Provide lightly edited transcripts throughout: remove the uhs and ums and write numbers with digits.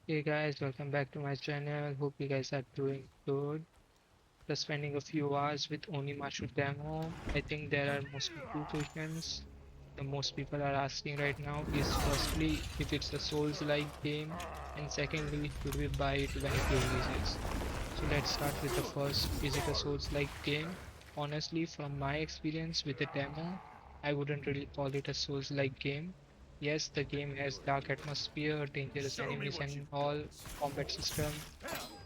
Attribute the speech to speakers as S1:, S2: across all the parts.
S1: Hey guys, welcome back to my channel. Hope you guys are doing good. Just spending a few hours with Onimusha demo. I think there are mostly two questions the most people are asking right now is firstly if it's a Souls-like game, and secondly, should we buy it when it releases? So let's start with the first. Is it a Souls-like game? Honestly, from my experience with the demo, I wouldn't really call it a Souls-like game. Yes, the game has dark atmosphere, dangerous
S2: Show me
S1: enemies
S2: what you
S1: and all, combat system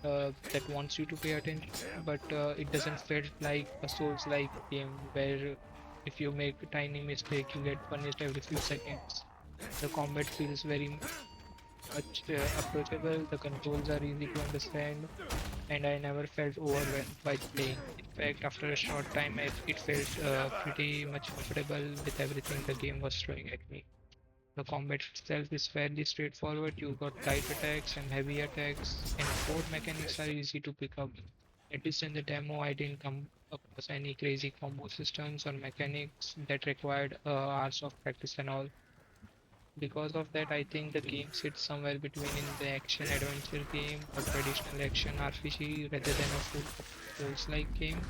S1: that wants you to pay attention, but it doesn't feel like a Souls-like game where if you make a tiny mistake, you get punished every few seconds. The combat feels very much approachable, the controls are easy to understand, and I never felt overwhelmed while playing. In fact, after a short time, it felt pretty much comfortable with everything the game was throwing at me. The combat itself is fairly straightforward. You've got light attacks and heavy attacks, and both mechanics are easy to pick up. At least in the demo, I didn't come across any crazy combo systems or mechanics that required hours of practice and all. Because of that, I think the game sits somewhere between in the action adventure game or traditional action RPG rather than a full Souls-like game.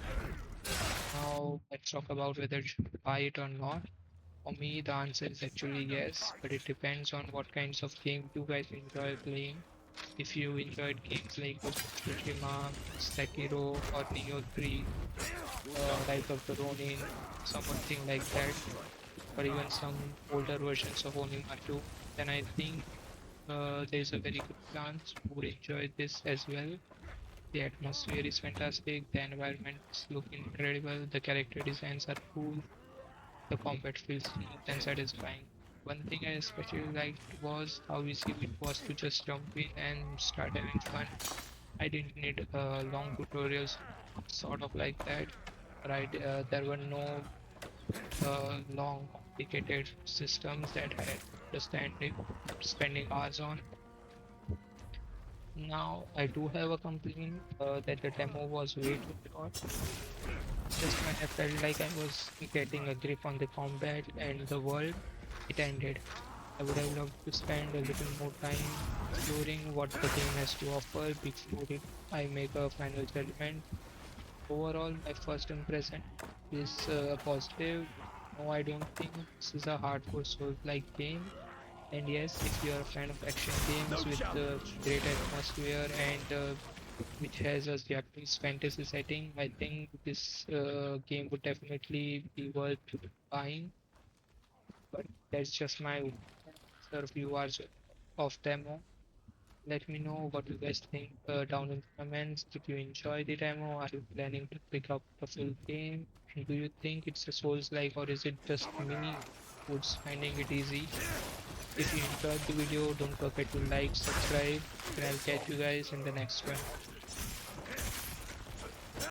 S1: Now, let's talk about whether you should buy it or not. For me, the answer is actually yes, but it depends on what kinds of game you guys enjoy playing. If you enjoyed games like Ghost of Tsushima, Sekiro, or Neo 3, Rise of the Ronin, something like that, or even some older versions of Onimusha, then I think there's a very good chance you would enjoy this as well. The atmosphere is fantastic, the environments look incredible, the character designs are cool, the combat feels smooth and satisfying. One thing I especially liked was how easy it was to just jump in and start having fun. I didn't need long tutorials, sort of like that. Right, there were no long, complicated systems that I had to spending hours on. Now, I do have a complaint that the demo was way too short. Just when I felt like I was getting a grip on the combat and the world, it ended. I would have loved to spend a little more time exploring what the game has to offer before I make a final judgment. Overall, my first impression is positive. No, I don't think this is a hardcore Souls-like game. And yes, if you are a fan of action games
S2: No
S1: with
S2: challenge.
S1: great atmosphere and which has a Japanese fantasy setting, I think this game would definitely be worth buying. But that's just my opinion after a few hours of demo. Let me know what you guys think down in the comments. Did you enjoy the demo? Are you planning to pick up the full game? And do you think it's a Souls-like or is it just me who's finding it easy? If you enjoyed the video, don't forget to like, subscribe, and I'll catch you guys in the next one.